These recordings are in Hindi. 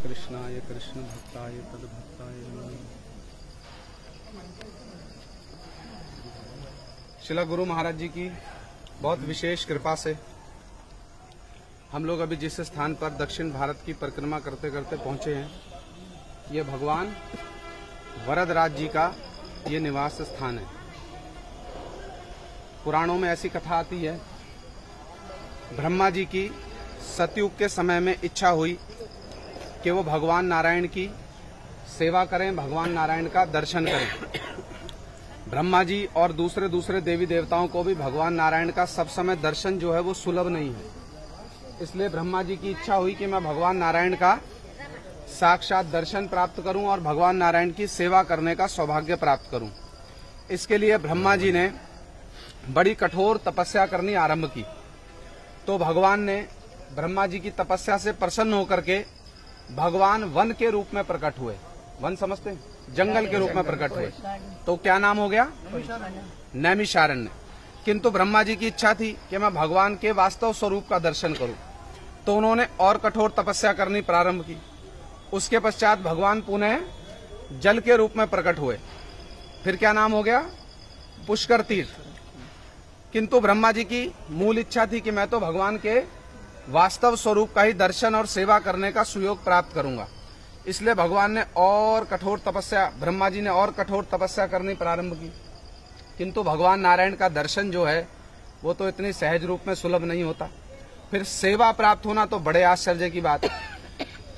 कृष्णाय कृष्ण भक्ताय तद्भक्ताय नमः। श्रील गुरु महाराज जी की बहुत विशेष कृपा से हम लोग अभी जिस स्थान पर दक्षिण भारत की परिक्रमा करते करते पहुंचे हैं, ये भगवान वरदराज जी का ये निवास स्थान है। पुराणों में ऐसी कथा आती है, ब्रह्मा जी की सतयुग के समय में इच्छा हुई कि वो भगवान नारायण की सेवा करें, भगवान नारायण का दर्शन करें। ब्रह्मा जी और दूसरे दूसरे देवी देवताओं को भी भगवान नारायण का सब समय दर्शन जो है वो सुलभ नहीं है। इसलिए ब्रह्मा जी की इच्छा हुई कि मैं भगवान नारायण का साक्षात दर्शन प्राप्त करूं और भगवान नारायण की सेवा करने का सौभाग्य प्राप्त करूं। इसके लिए ब्रह्मा जी ने बड़ी कठोर तपस्या करनी आरंभ की। तो भगवान ने ब्रह्मा जी की तपस्या से प्रसन्न होकर के भगवान वन के रूप में प्रकट हुए। वन समझते हैं? जंगल के रूप में प्रकट हुए। तो क्या नाम हो गया? नैमिषारण्य। किंतु ब्रह्मा जी की इच्छा थी कि मैं भगवान के वास्तव स्वरूप का दर्शन करूं, तो उन्होंने और कठोर तपस्या करनी प्रारंभ की। उसके पश्चात भगवान पुनः जल के रूप में प्रकट हुए। फिर क्या नाम हो गया? पुष्कर तीर्थ। किंतु ब्रह्मा जी की मूल इच्छा थी कि मैं तो भगवान के वास्तव स्वरूप का ही दर्शन और सेवा करने का सुयोग प्राप्त करूंगा। इसलिए भगवान ने और कठोर तपस्या, ब्रह्मा जी ने और कठोर तपस्या करनी प्रारंभ की। किंतु भगवान नारायण का दर्शन जो है वो तो इतनी सहज रूप में सुलभ नहीं होता। फिर सेवा प्राप्त होना तो बड़े आश्चर्य की बात है।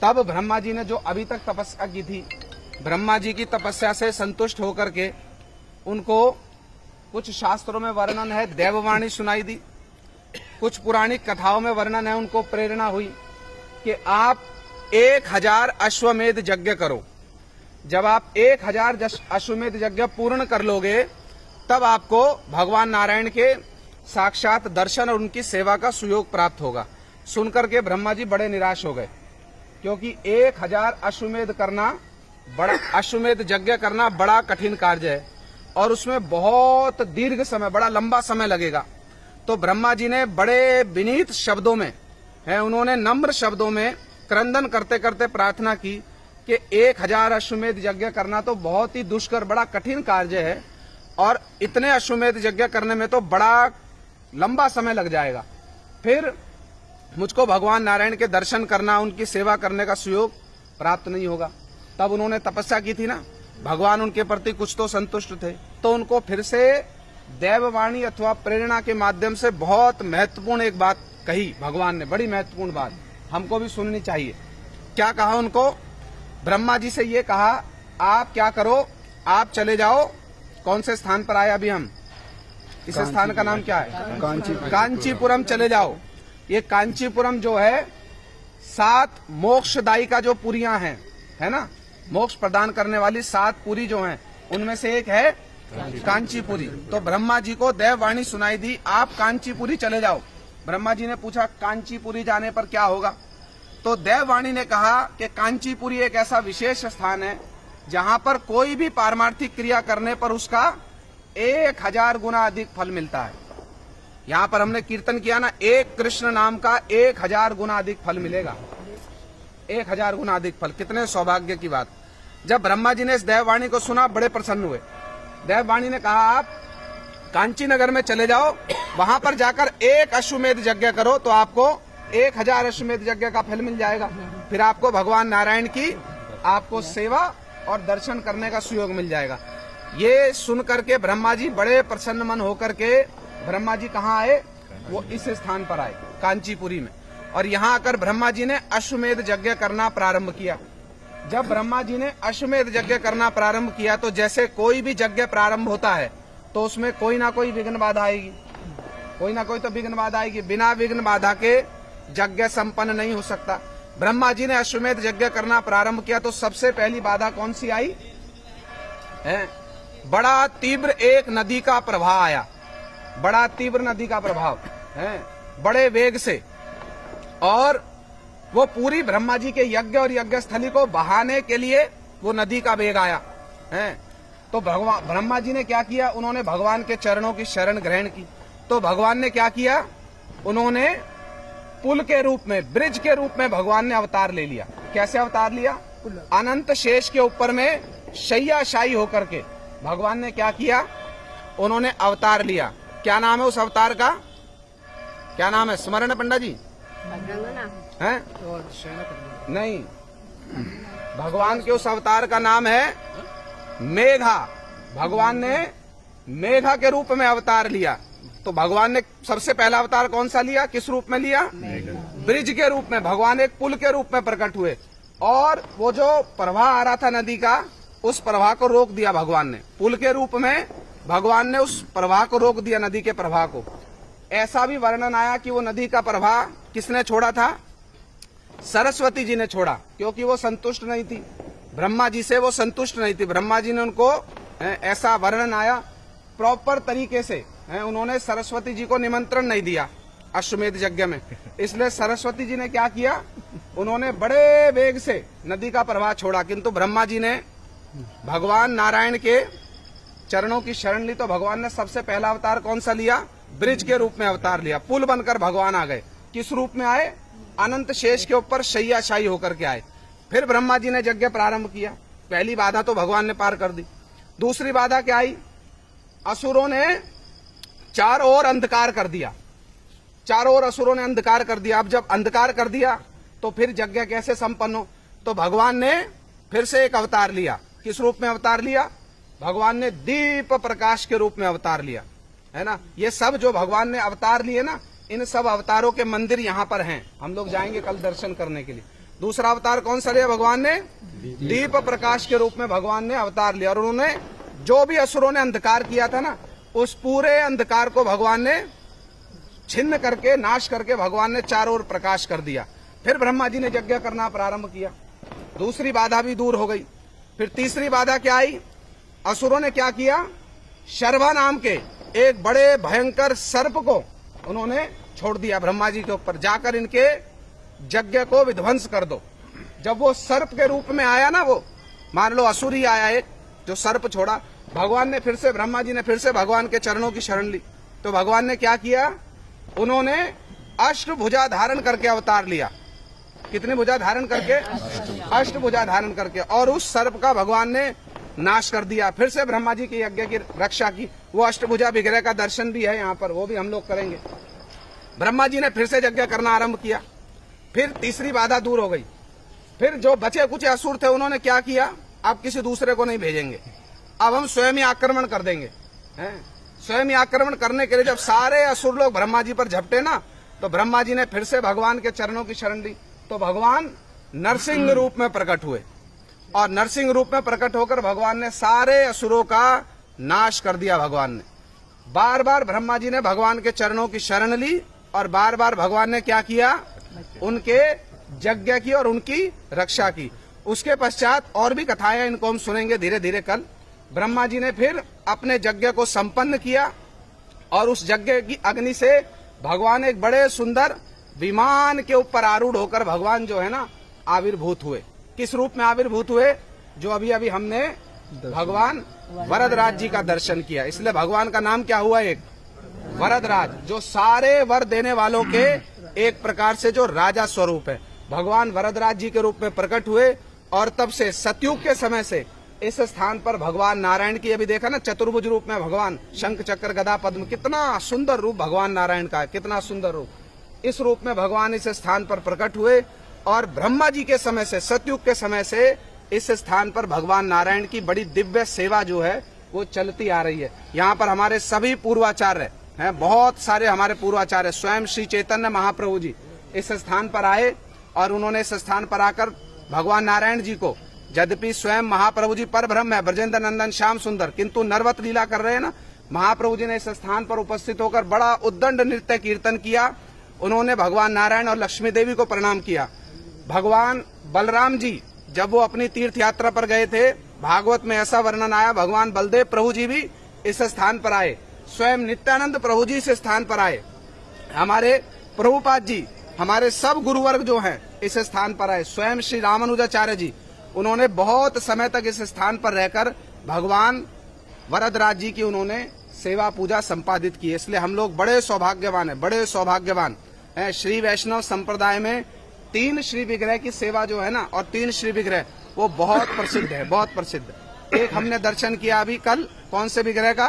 तब ब्रह्मा जी ने जो अभी तक तपस्या की थी, ब्रह्मा जी की तपस्या से संतुष्ट होकर के उनको कुछ शास्त्रों में वर्णन है, देववाणी सुनाई दी। कुछ पुराणिक कथाओं में वर्णन है, उनको प्रेरणा हुई कि आप 1000 अश्वमेध यज्ञ करो। जब आप 1000 अश्वमेध यज्ञ पूर्ण कर लोगे तब आपको भगवान नारायण के साक्षात दर्शन और उनकी सेवा का सुयोग प्राप्त होगा। सुनकर के ब्रह्मा जी बड़े निराश हो गए, क्योंकि 1000 अश्वमेध यज्ञ करना बड़ा कठिन कार्य है और उसमें बहुत दीर्घ समय, बड़ा लंबा समय लगेगा। तो ब्रह्मा जी ने बड़े विनीत शब्दों में उन्होंने नम्र शब्दों में क्रंदन करते करते प्रार्थना की कि 1000 अश्वमेध यज्ञ करना तो बहुत ही दुष्कर, बड़ा कठिन कार्य है और इतने अश्वमेध यज्ञ करने में तो बड़ा लंबा समय लग जाएगा। फिर मुझको भगवान नारायण के दर्शन करना, उनकी सेवा करने का सुयोग प्राप्त नहीं होगा। तब उन्होंने तपस्या की थी ना, भगवान उनके प्रति कुछ तो संतुष्ट थे, तो उनको फिर से देववाणी अथवा प्रेरणा के माध्यम से बहुत महत्वपूर्ण एक बात कही भगवान ने, बड़ी महत्वपूर्ण बात, हमको भी सुननी चाहिए। क्या कहा उनको? ब्रह्मा जी से ये कहा, आप क्या करो, आप चले जाओ। कौन से स्थान पर आए अभी हम? इस स्थान का नाम क्या है? कांचीपुरम चले जाओ। ये कांचीपुरम जो है 7 मोक्षदायी का जो पुरियां हैं, है ना, मोक्ष प्रदान करने वाली 7 पुरी जो हैं, उनमें से एक है कांचीपुरी। तो ब्रह्मा जी को देववाणी सुनाई दी, आप कांचीपुरी चले जाओ। ब्रह्मा जी ने पूछा कांचीपुरी जाने पर क्या होगा? तो देववाणी ने कहा कि कांचीपुरी एक ऐसा विशेष स्थान है जहां पर कोई भी पारमार्थिक क्रिया करने पर उसका 1000 गुना अधिक फल मिलता है। यहाँ पर हमने कीर्तन किया ना, एक कृष्ण नाम का 1000 गुना अधिक फल मिलेगा। 1000 गुना अधिक फल, कितने सौभाग्य की बात। जब ब्रह्मा जी ने इस देववाणी को सुना, बड़े प्रसन्न हुए। देववाणी ने कहा, आप कांची नगर में चले जाओ, वहां पर जाकर 1 अश्वमेध यज्ञ करो तो आपको 1000 अश्वमेध यज्ञ का फल मिल जाएगा। फिर आपको भगवान नारायण की आपको सेवा और दर्शन करने का सुयोग मिल जाएगा। ये सुन करके ब्रह्मा जी बड़े प्रसन्न मन होकर के ब्रह्मा जी कहाँ आए? वो इस स्थान पर आए, कांचीपुरी में। और यहाँ आकर ब्रह्मा जी ने अश्वमेध यज्ञ करना प्रारंभ किया। जब ब्रह्मा जी ने अश्वमेध यज्ञ करना प्रारंभ किया तो जैसे कोई भी यज्ञ प्रारंभ होता है तो उसमें कोई ना कोई विघ्न बाधा आएगी, कोई ना कोई तो विघ्न बाधा आएगी। बिना विघ्न बाधा के यज्ञ संपन्न नहीं हो सकता। ब्रह्मा जी ने अश्वमेध यज्ञ करना प्रारंभ किया तो सबसे पहली बाधा कौन सी आई है? बड़ा तीव्र एक नदी का प्रवाह आया, बड़ा तीव्र नदी का प्रभाव है, बड़े वेग से, और वो पूरी ब्रह्मा जी के यज्ञ और यज्ञ स्थली को बहाने के लिए वो नदी का वेग आया है। तो ब्रह्मा जी ने क्या किया? उन्होंने भगवान के चरणों की शरण ग्रहण की। तो भगवान ने क्या किया? उन्होंने पुल के रूप में, ब्रिज के रूप में भगवान ने अवतार ले लिया। कैसे अवतार लिया? अनंत शेष के ऊपर में शैय्याशायी होकर के भगवान ने क्या किया? उन्होंने अवतार लिया। क्या नाम है उस अवतार का? क्या नाम है? स्मरण है पंडा जी? हैं? नहीं, भगवान के उस अवतार का नाम है मेघा। भगवान ने मेघा के रूप में अवतार लिया। तो भगवान ने सबसे पहला अवतार कौन सा लिया? किस रूप में लिया? ब्रिज के रूप में। भगवान एक पुल के रूप में प्रकट हुए और वो जो प्रवाह आ रहा था नदी का, उस प्रवाह को रोक दिया भगवान ने। पुल के रूप में भगवान ने उस प्रवाह को रोक दिया, नदी के प्रवाह को। ऐसा भी वर्णन आया कि वो नदी का प्रवाह किसने छोड़ा था? सरस्वती जी ने छोड़ा, क्योंकि वो संतुष्ट नहीं थी ब्रह्मा जी से, वो संतुष्ट नहीं थी। ब्रह्मा जी ने उनको, ऐसा वर्णन आया प्रॉपर तरीके से, उन्होंने सरस्वती जी को निमंत्रण नहीं दिया अश्वमेध यज्ञ में। इसलिए सरस्वती जी ने क्या किया? उन्होंने बड़े वेग से नदी का प्रवाह छोड़ा, किंतु ब्रह्मा जी ने भगवान नारायण के चरणों की शरण ली। तो भगवान ने सबसे पहला अवतार कौन सा लिया? ब्रिज के रूप में अवतार लिया। पुल बनकर भगवान आ गए। किस रूप में आए? अनंत शेष के ऊपर शैय्याशायी होकर के आए। फिर ब्रह्मा जी ने यज्ञ प्रारंभ किया। पहली बाधा तो भगवान ने पार कर दी। दूसरी बाधा क्या आई? असुरों ने चारों ओर अंधकार कर दिया। चारों ओर असुरों ने अंधकार कर दिया। अब जब अंधकार कर दिया तो फिर यज्ञ कैसे संपन्न हो? तो भगवान ने फिर से एक अवतार लिया। किस रूप में अवतार लिया? भगवान ने दीप प्रकाश के रूप में अवतार लिया, है ना। ये सब जो भगवान ने अवतार लिए ना, इन सब अवतारों के मंदिर यहाँ पर हैं। हम लोग जाएंगे कल दर्शन करने के लिए। दूसरा अवतार कौन सा लिया भगवान ने? दीप प्रकाश के रूप में भगवान ने अवतार लिया। और उन्होंने जो भी असुरों ने अंधकार किया था ना, उस पूरे अंधकार को भगवान ने छिन्न करके, नाश करके भगवान ने चारों ओर प्रकाश कर दिया। फिर ब्रह्मा जी ने यज्ञ करना प्रारंभ किया। दूसरी बाधा भी दूर हो गई। फिर तीसरी बाधा क्या आई? असुरों ने क्या किया? शर्वा नाम के एक बड़े भयंकर सर्प को उन्होंने छोड़ दिया ब्रह्मा जी के ऊपर, जाकर इनके यज्ञ को विध्वंस कर दो। जब वो सर्प के रूप में आया ना, वो मान लो असुर ही आया एक, जो सर्प छोड़ा, भगवान ने फिर से, ब्रह्मा जी ने फिर से भगवान के चरणों की शरण ली। तो भगवान ने क्या किया? उन्होंने अष्टभुजा धारण करके अवतार लिया। कितनी भुजा धारण करके? अष्टभुजा धारण करके। और उस सर्प का भगवान ने नाश कर दिया। फिर से ब्रह्मा जी के यज्ञ की रक्षा की। वो अष्टभुजा विग्रह का दर्शन भी है यहाँ पर, वो भी हम लोग करेंगे। ब्रह्मा जी ने फिर से यज्ञ करना आरंभ किया। फिर तीसरी बाधा दूर हो गई। फिर जो बचे कुछ असुर थे, उन्होंने क्या किया? अब किसी दूसरे को नहीं भेजेंगे, अब हम स्वयं ही आक्रमण कर देंगे। स्वयं ही आक्रमण करने के लिए जब सारे असुर लोग ब्रह्मा जी पर झपटे ना, तो ब्रह्मा जी ने फिर से भगवान के चरणों की शरण ली। तो भगवान नरसिंह रूप में प्रकट हुए और नरसिंह रूप में प्रकट होकर भगवान ने सारे असुरों का नाश कर दिया। भगवान ने बार बार, ब्रह्मा जी ने भगवान के चरणों की शरण ली और बार बार भगवान ने क्या किया? उनके यज्ञ की और उनकी रक्षा की। उसके पश्चात और भी कथाएं, इनको हम सुनेंगे धीरे धीरे कल। ब्रह्मा जी ने फिर अपने यज्ञ को संपन्न किया और उस यज्ञ की अग्नि से भगवान एक बड़े सुंदर विमान के ऊपर आरूढ़ होकर भगवान जो है ना, आविर्भूत हुए। किस रूप में आविर्भूत हुए? जो अभी अभी हमने भगवान वरदराज जी का दर्शन किया। इसलिए भगवान का नाम क्या हुआ? एक वरदराज, जो सारे वर देने वालों के एक प्रकार से जो राजा स्वरूप है। भगवान वरदराज जी के रूप में प्रकट हुए और तब से सतयुग के समय से इस स्थान पर भगवान नारायण की, अभी देखा ना, चतुर्भुज रूप में भगवान, शंख चक्र गदा पद्म, कितना सुंदर रूप भगवान नारायण का है, कितना सुंदर रूप। इस रूप में भगवान इस स्थान पर प्रकट हुए और ब्रह्मा जी के समय से, सतयुग के समय से इस स्थान पर भगवान नारायण की बड़ी दिव्य सेवा जो है वो चलती आ रही है। यहाँ पर हमारे सभी पूर्वाचार्य हैं, बहुत सारे हमारे पूर्वाचार्य, स्वयं श्री चैतन्य महाप्रभु जी इस स्थान पर आए और उन्होंने इस स्थान पर आकर भगवान नारायण जी को, यद्यपि स्वयं महाप्रभु जी पर ब्रह्म है, ब्रजेंद्र नंदन श्याम सुंदर, किंतु नरवत लीला कर रहे हैं ना, महाप्रभु जी ने इस स्थान पर उपस्थित होकर बड़ा उद्दंड नृत्य कीर्तन किया। उन्होंने भगवान नारायण और लक्ष्मी देवी को प्रणाम किया। भगवान बलराम जी जब वो अपनी तीर्थ यात्रा पर गए थे, भागवत में ऐसा वर्णन आया, भगवान बलदेव प्रभु जी भी इस स्थान पर आए, स्वयं नित्यानंद प्रभु जी इस स्थान पर आए, हमारे प्रभुपाद जी, हमारे सब गुरुवर्ग जो हैं इस स्थान पर आए, स्वयं श्री रामानुजाचार्य जी, उन्होंने बहुत समय तक इस स्थान पर रहकर भगवान वरदराज जी की उन्होंने सेवा पूजा संपादित की। इसलिए हम लोग बड़े सौभाग्यवान हैं, बड़े सौभाग्यवान हैं। श्री वैष्णव संप्रदाय में तीन श्री विग्रह की सेवा जो है ना, और तीन श्री विग्रह वो बहुत प्रसिद्ध है, बहुत प्रसिद्ध। एक हमने दर्शन किया अभी कल, कौन से विग्रह का?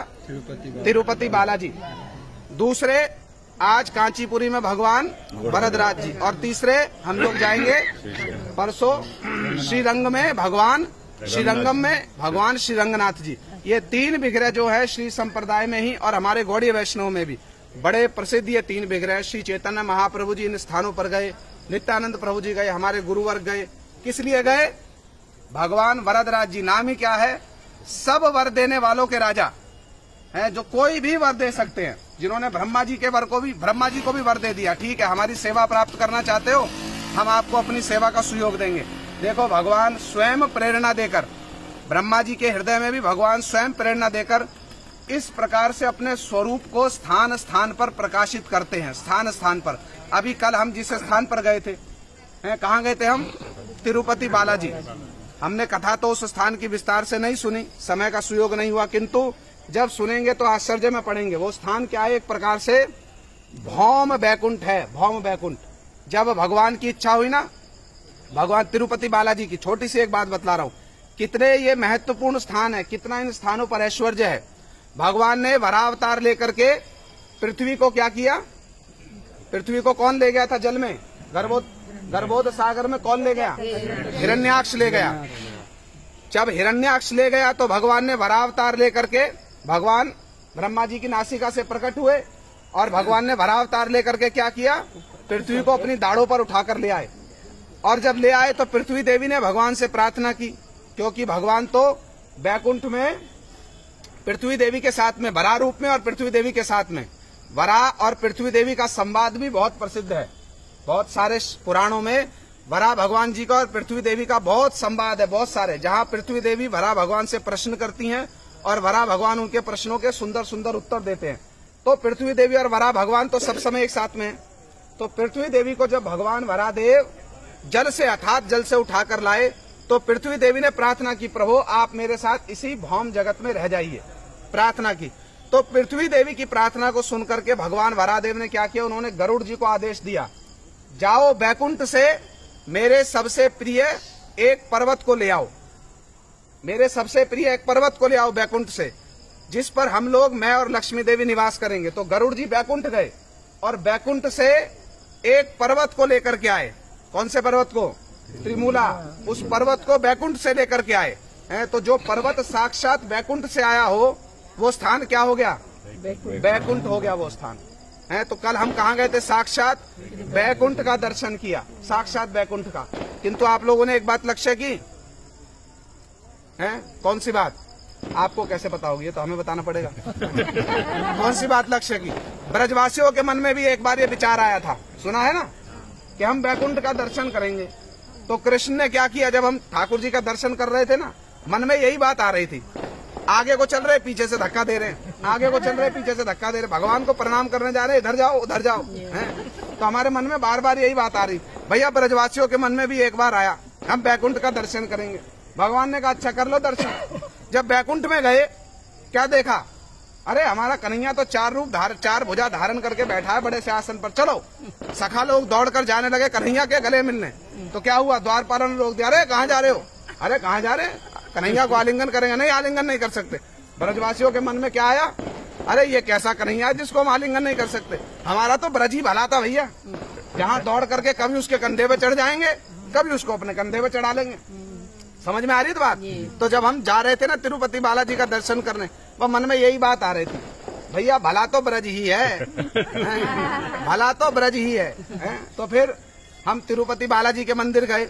तिरुपति बालाजी। दूसरे आज कांचीपुरी में भगवान वरदराज जी, और तीसरे हम लोग जाएंगे परसों श्रीरंग में भगवान श्रीरंगम में भगवान श्रीरंगनाथ जी। ये तीन विग्रह जो है श्री संप्रदाय में ही और हमारे गौड़ीय वैष्णव में भी बड़े प्रसिद्ध ये तीन विग्रह। श्री चैतन्य महाप्रभु जी इन स्थानों पर गए, नित्यानंद प्रभु जी गए, हमारे गुरुवर्ग गए। किस लिए गए? भगवान वरदराज जी, नाम ही क्या है? सब वर देने वालों के राजा हैं, जो कोई भी वर दे सकते हैं, जिन्होंने ब्रह्मा जी के वर को भी, ब्रह्मा जी को भी वर दे दिया। ठीक है, हमारी सेवा प्राप्त करना चाहते हो, हम आपको अपनी सेवा का सुयोग देंगे। देखो, भगवान स्वयं प्रेरणा देकर, ब्रह्मा जी के हृदय में भी भगवान स्वयं प्रेरणा देकर इस प्रकार से अपने स्वरूप को स्थान स्थान पर प्रकाशित करते हैं, स्थान स्थान पर। अभी कल हम जिस स्थान पर गए थे, कहाँ गए थे हम? तिरुपति बालाजी। हमने कथा तो उस स्थान की विस्तार से नहीं सुनी, समय का सुयोग नहीं हुआ, किंतु जब सुनेंगे तो आश्चर्य में पड़ेंगे। वो स्थान क्या है? एक प्रकार से भौम बैकुंठ है, भौम बैकुंठ। जब भगवान की इच्छा हुई ना, भगवान तिरुपति बालाजी की, छोटी सी एक बात बतला रहा हूँ, कितने ये महत्वपूर्ण स्थान है, कितना इन स्थानों पर ऐश्वर्य है। भगवान ने वरावतार लेकर के पृथ्वी को क्या किया? पृथ्वी को कौन ले गया था जल में? गर्भोद सागर में कौन ले गया? हिरण्याक्ष ले गया। जब हिरण्याक्ष ले गया तो भगवान ने वरावतार लेकर के, भगवान ब्रह्मा जी की नासिका से प्रकट हुए और भगवान ने वरावतार लेकर के क्या किया? पृथ्वी को अपनी दाढ़ों पर उठाकर ले आए। और जब ले आए तो पृथ्वी देवी ने भगवान से प्रार्थना की, क्योंकि भगवान तो बैकुंठ में पृथ्वी देवी के साथ में, वरा रूप में और पृथ्वी देवी के साथ में, वरा और पृथ्वी देवी का संवाद भी बहुत प्रसिद्ध है। बहुत सारे पुराणों में वरा भगवान जी का और पृथ्वी देवी का बहुत संवाद है, बहुत सारे, जहाँ पृथ्वी देवी वरा भगवान से प्रश्न करती हैं और वरा भगवान उनके प्रश्नों के सुंदर सुंदर उत्तर देते हैं। तो पृथ्वी देवी और वरा भगवान तो सब समय एक साथ में है। तो पृथ्वी देवी को जब भगवान वरादेव जल से, अर्थात जल से उठाकर लाए, तो पृथ्वी देवी ने प्रार्थना की, प्रभु आप मेरे साथ इसी भौम जगत में रह जाइए, प्रार्थना की। तो पृथ्वी देवी की प्रार्थना को सुनकर के भगवान वरादेव ने क्या किया? उन्होंने गरुड़ जी को आदेश दिया, जाओ बैकुंठ से मेरे सबसे प्रिय एक पर्वत को ले आओ, मेरे सबसे प्रिय एक पर्वत को ले आओ बैकुंठ से, जिस पर हम लोग, मैं और लक्ष्मी देवी निवास करेंगे। तो गरुड़ जी बैकुंठ गए और बैकुंठ से एक पर्वत को लेकर के आए। कौन से पर्वत को? त्रिमूला। उस पर्वत को बैकुंठ से लेकर के आए हैं। तो जो पर्वत साक्षात बैकुंठ से आया हो, वो स्थान क्या हो गया? बैकुंठ हो गया वो स्थान है। तो कल हम कहाँ गए थे? साक्षात बैकुंठ का दर्शन किया, साक्षात बैकुंठ का। किंतु आप लोगों ने एक बात लक्ष्य की है, कौन सी बात? आपको कैसे पता होगी? ये तो हमें बताना पड़ेगा। कौन सी बात लक्ष्य की? ब्रजवासियों के मन में भी एक बार ये विचार आया था, सुना है ना, कि हम बैकुंठ का दर्शन करेंगे। तो कृष्ण ने क्या किया? जब हम ठाकुर जी का दर्शन कर रहे थे ना, मन में यही बात आ रही थी, आगे को चल रहे, पीछे से धक्का दे रहे हैं, आगे को चल रहे, पीछे से धक्का दे रहे, भगवान को प्रणाम करने जा रहे, इधर जाओ उधर जाओ हैं। तो हमारे मन में बार बार यही बात आ रही। भैया ब्रजवासियों के मन में भी एक बार आया, हम बैकुंठ का दर्शन करेंगे। भगवान ने कहा अच्छा कर लो दर्शन। जब बैकुंठ में गए, क्या देखा? अरे हमारा कन्हैया तो चार भुजा धारण करके बैठा है बड़े से आसन पर। चलो, सखा लोग दौड़कर जाने लगे कन्हैया के गले मिलने। तो क्या हुआ? द्वारपाल ने रोक दिया, अरे कहाँ जा रहे हो? अरे कहाँ जा रहे हैं? कन्हैया को आलिंगन करेंगे? नहीं, आलिंगन नहीं कर सकते। ब्रजवासियों के मन में क्या आया? अरे ये कैसा कन्हैया है जिसको हम आलिंगन नहीं कर सकते? हमारा तो ब्रज ही भला था भैया, जहाँ दौड़ करके कभी उसके कंधे पे चढ़ जाएंगे, कभी उसको अपने कंधे पे चढ़ा लेंगे। समझ में आ रही थी बात? तो जब हम जा रहे थे ना तिरुपति बालाजी का दर्शन करने, वह मन में यही बात आ रही थी, भैया भला तो ब्रज ही है, भला तो ब्रज ही है। तो फिर हम तिरुपति बालाजी के मंदिर गए।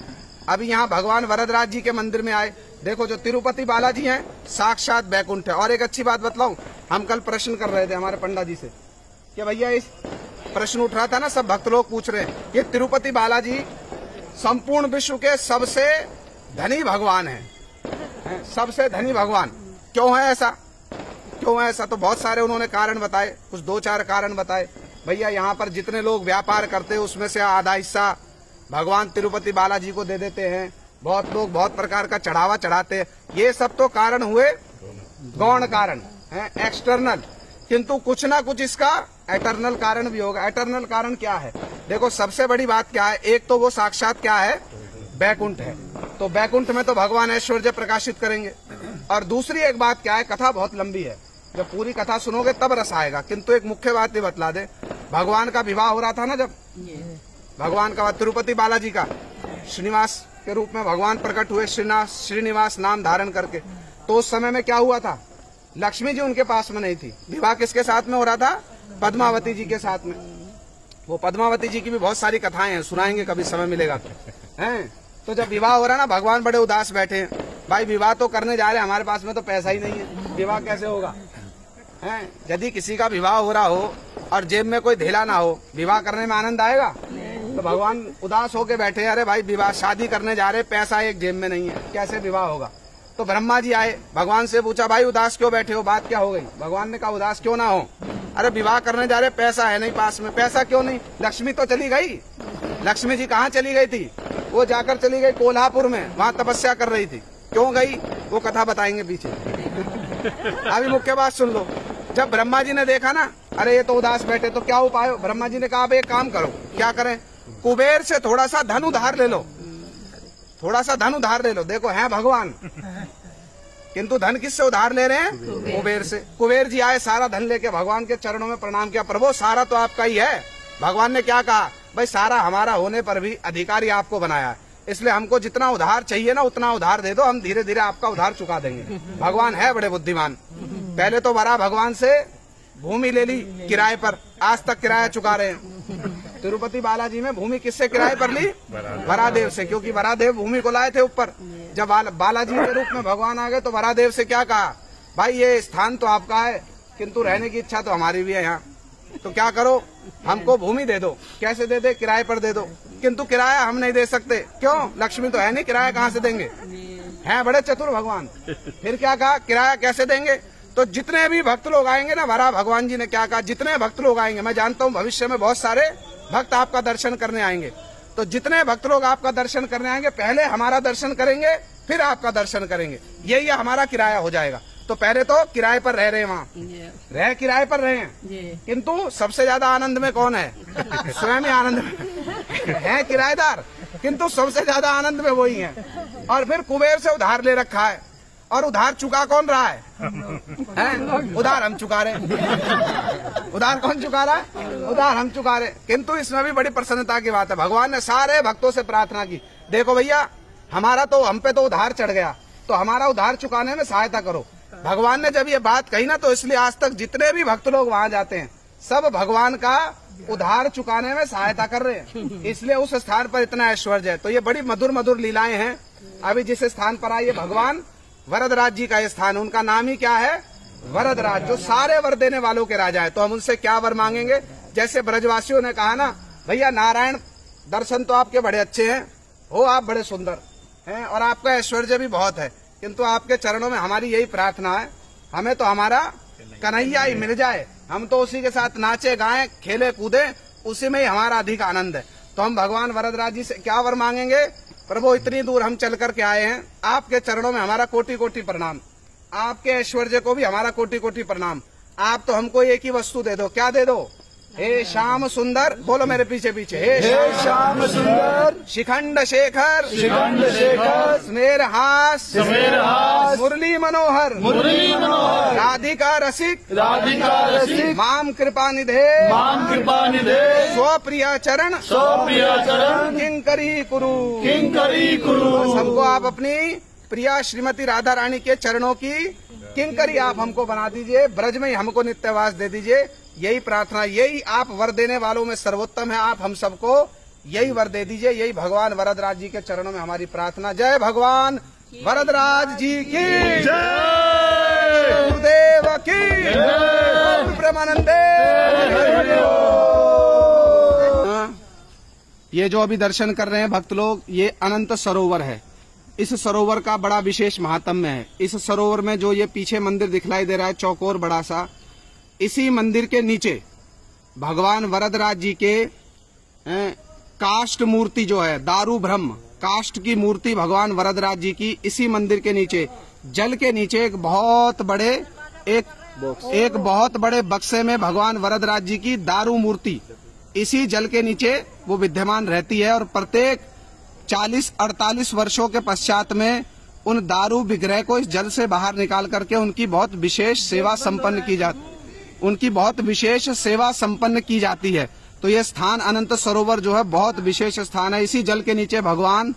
अभी यहाँ भगवान वरदराज जी के मंदिर में आए। देखो, जो तिरुपति बालाजी हैं साक्षात बैकुंठ है। और एक अच्छी बात बतलाऊं, हम कल प्रश्न कर रहे थे हमारे पंडा जी से कि भैया इस प्रश्न उठ रहा था ना, सब भक्त लोग पूछ रहे हैं, ये तिरुपति बालाजी संपूर्ण विश्व के सबसे धनी भगवान है, सबसे धनी भगवान क्यों है ऐसा? क्यों है ऐसा? तो बहुत सारे उन्होंने कारण बताए, कुछ 2-4 कारण बताए। भैया यहाँ पर जितने लोग व्यापार करते हैं उसमें से आधा हिस्सा भगवान तिरुपति बालाजी को दे देते हैं, बहुत लोग बहुत प्रकार का चढ़ावा चढ़ाते हैं। ये सब तो कारण हुए गौण कारण हैं, एक्सटर्नल। किंतु कुछ ना कुछ इसका एटर्नल कारण भी होगा। एटर्नल कारण क्या है? देखो सबसे बड़ी बात क्या है, एक तो वो साक्षात क्या है, बैकुंठ है, तो बैकुंठ में तो भगवान ऐश्वर्य प्रकाशित करेंगे। और दूसरी एक बात क्या है, कथा बहुत लंबी है, जब पूरी कथा सुनोगे तब रस आएगा, किंतु एक मुख्य बात ये बतला दे, भगवान का विवाह हो रहा था ना, जब भगवान का तिरुपति बालाजी का श्रीनिवास के रूप में भगवान प्रकट हुए, श्रीनिवास नाम धारण करके, तो उस समय में क्या हुआ था, लक्ष्मी जी उनके पास में नहीं थी। विवाह किसके साथ में हो रहा था? पद्मावती जी के साथ में। वो पद्मावती जी की भी बहुत सारी कथाएं हैं, सुनाएंगे कभी समय मिलेगा तो, हैं। तो जब विवाह हो रहा ना, भगवान बड़े उदास बैठे हैं, भाई विवाह तो करने जा रहे हैं, हमारे पास में तो पैसा ही नहीं है, विवाह कैसे होगा, हैं। यदि किसी का विवाह हो रहा हो और जेब में कोई ढेला ना हो, विवाह करने में आनंद आएगा? तो भगवान उदास होके बैठे, अरे भाई विवाह शादी करने जा रहे, पैसा एक जेब में नहीं है, कैसे विवाह होगा? तो ब्रह्मा जी आए, भगवान से पूछा, भाई उदास क्यों बैठे हो, बात क्या हो गई? भगवान ने कहा उदास क्यों ना हो, अरे विवाह करने जा रहे, पैसा है नहीं पास में। पैसा क्यों नहीं? लक्ष्मी तो चली गई। लक्ष्मी जी कहाँ चली गई थी? वो जाकर चली गई कोल्हापुर में, वहाँ तपस्या कर रही थी। क्यों गई? वो कथा बताएंगे पीछे। अभी मुख्य बात सुन लो। जब ब्रह्मा जी ने देखा ना, अरे ये तो उदास बैठे, तो क्या उपाय हो? ब्रह्मा जी ने कहा, अब एक काम करो। क्या करें? कुबेर से थोड़ा सा धन उधार ले लो, थोड़ा सा धन उधार ले लो। देखो है भगवान, किंतु धन किससे उधार ले रहे हैं? कुबेर से। कुबेर जी आए, सारा धन लेके भगवान के चरणों में प्रणाम किया, प्रभु सारा तो आपका ही है। भगवान ने क्या कहा, भाई सारा हमारा होने पर भी अधिकारी आपको बनाया है, इसलिए हमको जितना उधार चाहिए ना उतना उधार दे दो, हम धीरे धीरे आपका उधार चुका देंगे। भगवान है बड़े बुद्धिमान। पहले तो वरा भगवान से भूमि ले ली किराए पर, आज तक किराया चुका रहे हैं। तिरुपति बालाजी में भूमि किससे किराए पर ली? वरादेव से, क्योंकि वरादेव भूमि को लाए थे ऊपर। जब बालाजी के रूप में भगवान आ गए तो वरादेव से क्या कहा, भाई ये स्थान तो आपका है, किंतु रहने की इच्छा तो हमारी भी है यहाँ, तो क्या करो, हमको भूमि दे दो। कैसे दे दे? किराए पर दे दो। किंतु किराया हम नहीं दे सकते। क्यों? लक्ष्मी तो है नहीं, किराया कहाँ से देंगे? हैं बड़े चतुर भगवान। फिर क्या कहा, किराया कैसे देंगे? तो जितने भी भक्त लोग आएंगे ना, वरा भगवान जी ने क्या कहा, जितने भक्त लोग आएंगे, मैं जानता हूँ भविष्य में बहुत सारे भक्त आपका दर्शन करने आएंगे, तो जितने भक्त लोग आपका दर्शन करने आएंगे, पहले हमारा दर्शन करेंगे, फिर आपका दर्शन करेंगे, यही हमारा किराया हो जाएगा। तो पहले तो किराए पर रह रहे हैं, वहाँ रह किराए पर रहे हैं, किंतु सबसे ज्यादा आनंद में कौन है? स्वयं ही आनंद में है, किराएदार, किंतु सबसे ज्यादा आनंद में वही है। और फिर कुबेर से उधार ले रखा है, और उधार चुका कौन रहा है? उधार हम चुका रहे। उधार कौन चुका रहा है? उधार हम चुका रहे। किंतु इसमें भी बड़ी प्रसन्नता की बात है, भगवान ने सारे भक्तों से प्रार्थना की, देखो भैया हमारा तो हम पे तो उधार चढ़ गया, तो हमारा उधार चुकाने में सहायता करो। भगवान ने जब ये बात कही ना, तो इसलिए आज तक जितने भी भक्त लोग वहाँ जाते हैं, सब भगवान का उधार चुकाने में सहायता कर रहे हैं, इसलिए उस स्थान पर इतना ऐश्वर्य है। तो ये बड़ी मधुर मधुर लीलाएं हैं। अभी जिस स्थान पर आइए, भगवान वरदराज जी का स्थान, उनका नाम ही क्या है? वरदराज, जो सारे वर देने वालों के राजा है। तो हम उनसे क्या वर मांगेंगे? जैसे ब्रजवासियों ने कहा ना, भैया नारायण दर्शन तो आपके बड़े अच्छे हैं, हो आप बड़े सुंदर हैं और आपका ऐश्वर्य भी बहुत है, किंतु आपके चरणों में हमारी यही प्रार्थना है, हमें तो हमारा कन्हैया ही मिल जाए, हम तो उसी के साथ नाचे गाएं खेले कूदे, उसी में ही हमारा अधिक आनंद है। तो हम भगवान वरदराज जी से क्या वर मांगेंगे? प्रभु इतनी दूर हम चल करके आए हैं, आपके चरणों में हमारा कोटि कोटि प्रणाम, आपके ऐश्वर्य को भी हमारा कोटि कोटि प्रणाम। आप तो हमको एक ही वस्तु दे दो। क्या दे दो? हे श्याम सुंदर, बोलो मेरे पीछे पीछे, हे श्याम सुंदर, शिखंड शेखर, शिखंड शेखर, स्मेरहास, स्मेरहास, मुरली मनोहर, मुरली मनोहर, राधिका रसिक, राधिका रसिक, माम कृपा निधे, माम कृपा निधे, स्वप्रिय चरण, स्वप्रिय चरण, किंकरी कुरु, किंकरी कुरु। हमको आप अपनी प्रिया श्रीमती राधा रानी के चरणों की किंकरी आप हमको बना दीजिए, ब्रज में ही हमको नित्यवास दे दीजिए। यही प्रार्थना, यही आप वर देने वालों में सर्वोत्तम है, आप हम सबको यही वर दे दीजिए। यही भगवान वरदराज जी के चरणों में हमारी प्रार्थना। जय भगवान वरदराज जी की जय, गुरुदेव की जय, प्रेमानंदे। ये जो अभी दर्शन कर रहे हैं भक्त लोग, ये अनंत सरोवर है। इस सरोवर का बड़ा विशेष महात्म्य है। इस सरोवर में जो ये पीछे मंदिर दिखलाई दे रहा है चौकोर बड़ा सा, इसी मंदिर के नीचे भगवान वरदराज जी के काष्ठ मूर्ति जो है, दारू ब्रह्म काष्ठ की मूर्ति भगवान वरदराज जी की, इसी मंदिर के नीचे जल के नीचे एक बहुत बड़े एक एक बहुत बड़े बक्से में भगवान वरदराज जी की दारू मूर्ति इसी जल के नीचे वो विद्यमान रहती है और प्रत्येक 40-48 वर्षों के पश्चात में उन दारू विग्रह को इस जल से बाहर निकाल करके उनकी बहुत विशेष सेवा संपन्न की जाती है। तो ये स्थान अनंत सरोवर जो है बहुत विशेष स्थान है। इसी जल के नीचे भगवान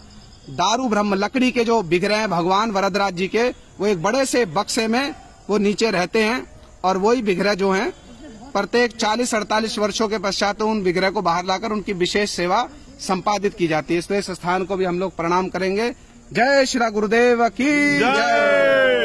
दारू ब्रह्म लकड़ी के जो विग्रह हैं भगवान वरदराज जी के, वो एक बड़े से बक्से में वो नीचे रहते हैं और वही विग्रह जो हैं प्रत्येक 40-48 वर्षों के पश्चात उन विग्रह को बाहर लाकर उनकी विशेष सेवा संपादित की जाती है। इसलिए इस स्थान को भी हम लोग प्रणाम करेंगे। जय श्री गुरुदेव की जय।